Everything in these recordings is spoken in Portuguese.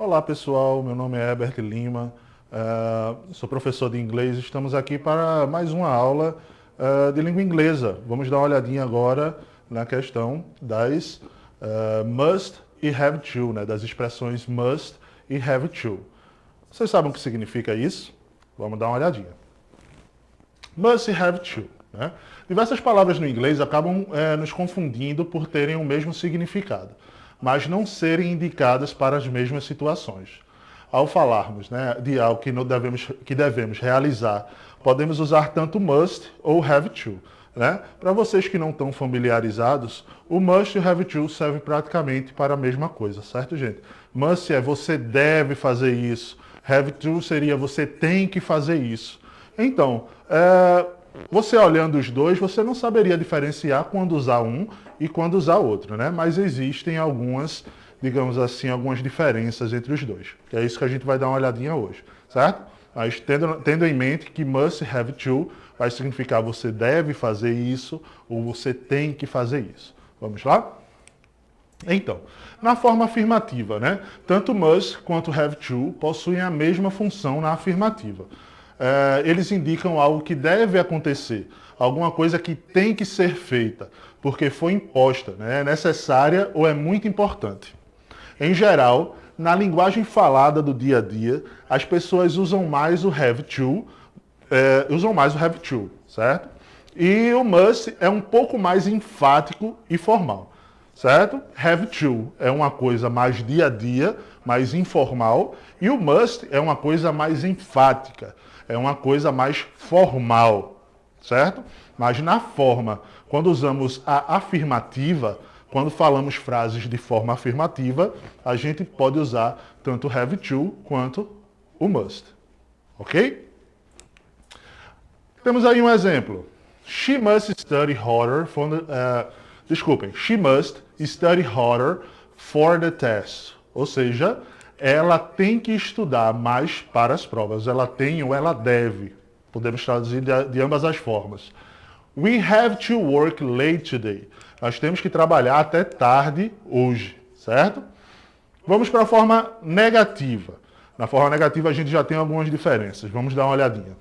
Olá pessoal, meu nome é Herbert Lima, sou professor de inglês. Estamos aqui para mais uma aula de língua inglesa. Vamos dar uma olhadinha agora na questão das must e have to, né? Das expressões must e have to. Vocês sabem o que significa isso? Vamos dar uma olhadinha. Must e have to. Né? Diversas palavras no inglês acabam nos confundindo por terem o mesmo significado, mas não serem indicadas para as mesmas situações. Ao falarmos, né, de algo que devemos realizar, podemos usar tanto must ou have to. Né? Para vocês que não estão familiarizados, o must e o have to servem praticamente para a mesma coisa, certo, gente? Must é você deve fazer isso, have to seria você tem que fazer isso. Então, você olhando os dois, você não saberia diferenciar quando usar um e quando usar outro, né? Mas existem algumas, digamos assim, algumas diferenças entre os dois. Que é isso que a gente vai dar uma olhadinha hoje, certo? Mas tendo em mente que must have to vai significar você deve fazer isso ou você tem que fazer isso. Vamos lá? Então, na forma afirmativa, né? Tanto must quanto have to possuem a mesma função na afirmativa. Eles indicam algo que deve acontecer, alguma coisa que tem que ser feita, porque foi imposta, né? É necessária ou é muito importante. Em geral, na linguagem falada do dia a dia, as pessoas usam mais o have to, certo? E o must é um pouco mais enfático e formal, certo? Have to é uma coisa mais dia a dia, mais informal, e o must é uma coisa mais enfática, é uma coisa mais formal, certo? Mas na forma, quando usamos a afirmativa, quando falamos frases de forma afirmativa, a gente pode usar tanto have to quanto o must, ok? Temos aí um exemplo. She must study harder she must study harder for the test. Ou seja, ela tem que estudar mais para as provas. Ela tem ou ela deve. Podemos traduzir de ambas as formas. We have to work late today. Nós temos que trabalhar até tarde hoje, certo? Vamos para a forma negativa. Na forma negativa a gente já tem algumas diferenças. Vamos dar uma olhadinha.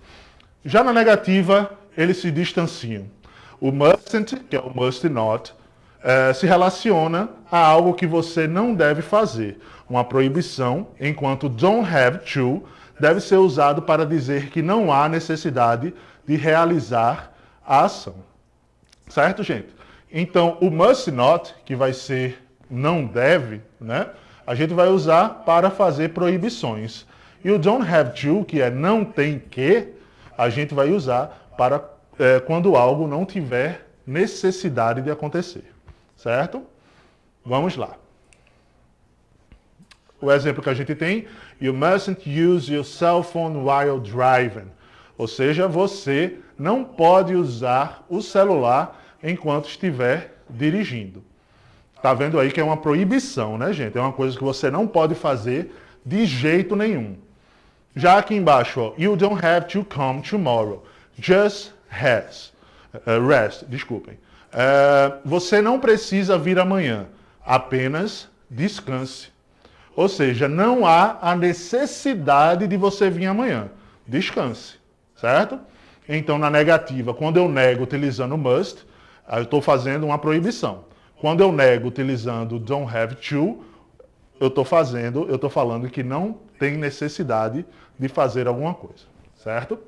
Já na negativa, eles se distanciam. O mustn't, que é o must not, se relaciona a algo que você não deve fazer, uma proibição, enquanto don't have to deve ser usado para dizer que não há necessidade de realizar a ação. Certo, gente? Então, o must not, que vai ser não deve, né? A gente vai usar para fazer proibições. E o don't have to, que é não tem que, a gente vai usar para quando algo não tiver necessidade de acontecer. Certo? Vamos lá. O exemplo que a gente tem, you mustn't use your cell phone while driving. Ou seja, você não pode usar o celular enquanto estiver dirigindo. Tá vendo aí que é uma proibição, né, gente? É uma coisa que você não pode fazer de jeito nenhum. Já aqui embaixo, ó, you don't have to come tomorrow. Just rest. Desculpem. Você não precisa vir amanhã. Apenas descanse. Ou seja, não há a necessidade de você vir amanhã. Descanse. Certo? Então, na negativa, quando eu nego utilizando must, eu estou fazendo uma proibição. Quando eu nego utilizando don't have to, eu estou falando que não tem necessidade de fazer alguma coisa. Certo?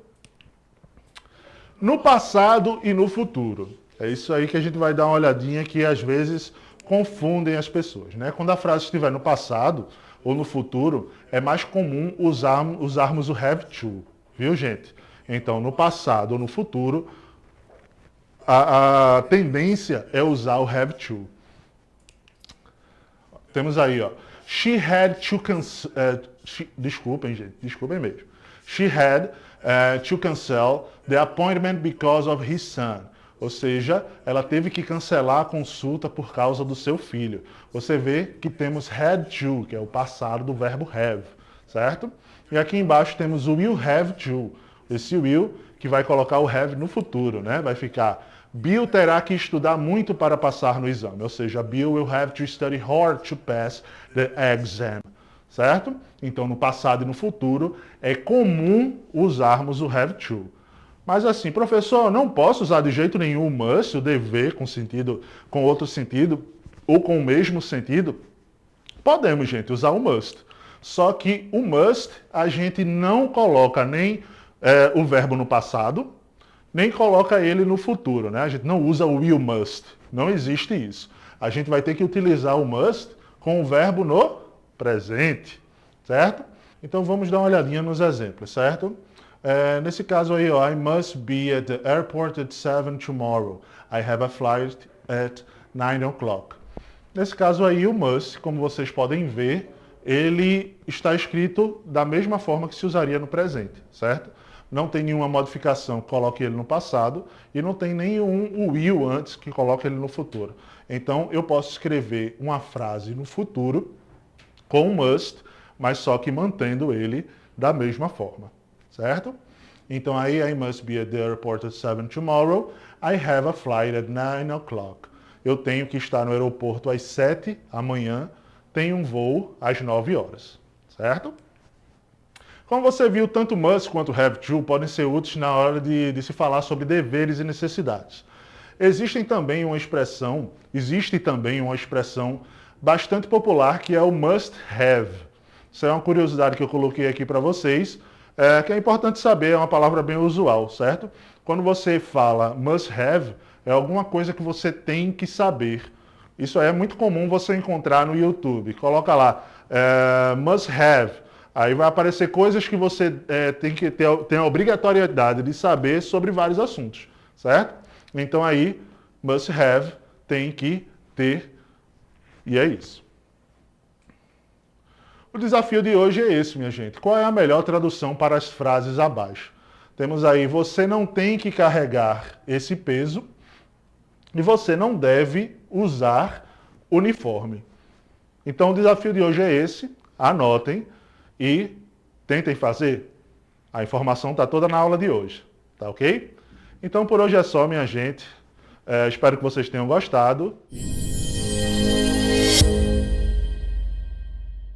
No passado e no futuro. É isso aí que a gente vai dar uma olhadinha que às vezes confundem as pessoas. Né? Quando a frase estiver no passado ou no futuro, é mais comum usarmos o have to. Viu, gente? Então, no passado ou no futuro, a tendência é usar o have to. Temos aí, ó. She had to cancel... desculpem, gente. Desculpem mesmo. She had to cancel the appointment because of his son. Ou seja, ela teve que cancelar a consulta por causa do seu filho. Você vê que temos had to, que é o passado do verbo have, certo? E aqui embaixo temos o will have to. Esse will que vai colocar o have no futuro, né? Vai ficar, Bill terá que estudar muito para passar no exame. Ou seja, Bill will have to study hard to pass the exam. certo? Então, no passado e no futuro, é comum usarmos o have to. Mas assim, professor, não posso usar de jeito nenhum o must, o dever, com sentido, com outro sentido, ou com o mesmo sentido? Podemos, gente, usar o must. Só que o must, a gente não coloca nem o verbo no passado, nem coloca ele no futuro, né? A gente não usa o will must. Não existe isso. A gente vai ter que utilizar o must com o verbo no presente, certo? Então vamos dar uma olhadinha nos exemplos, certo? Nesse caso aí, ó, I must be at the airport at 7 tomorrow. I have a flight at 9 o'clock. Nesse caso aí, o must, como vocês podem ver, ele está escrito da mesma forma que se usaria no presente, certo? Não tem nenhuma modificação que coloque ele no passado e não tem nenhum will antes que coloque ele no futuro. Então, eu posso escrever uma frase no futuro com must, mas só que mantendo ele da mesma forma, certo? Então, aí, I must be at the airport at 7 tomorrow. I have a flight at 9 o'clock. Eu tenho que estar no aeroporto às 7 amanhã, tenho um voo às 9 horas, certo? Como você viu, tanto must quanto have to podem ser úteis na hora de se falar sobre deveres e necessidades. Existe também uma expressão bastante popular que é o must have. Isso é uma curiosidade que eu coloquei aqui para vocês, que é importante saber, é uma palavra bem usual, certo? Quando você fala must have, é alguma coisa que você tem que saber. Isso é muito comum você encontrar no YouTube. Coloca lá, must have. Aí vai aparecer coisas que você tem a obrigatoriedade de saber sobre vários assuntos, certo? Então aí, must have, tem que ter, e é isso. O desafio de hoje é esse, minha gente. Qual é a melhor tradução para as frases abaixo? Temos aí, você não tem que carregar esse peso e você não deve usar uniforme. Então o desafio de hoje é esse, anotem e tentem fazer. A informação está toda na aula de hoje, tá ok? Então por hoje é só, minha gente. Espero que vocês tenham gostado.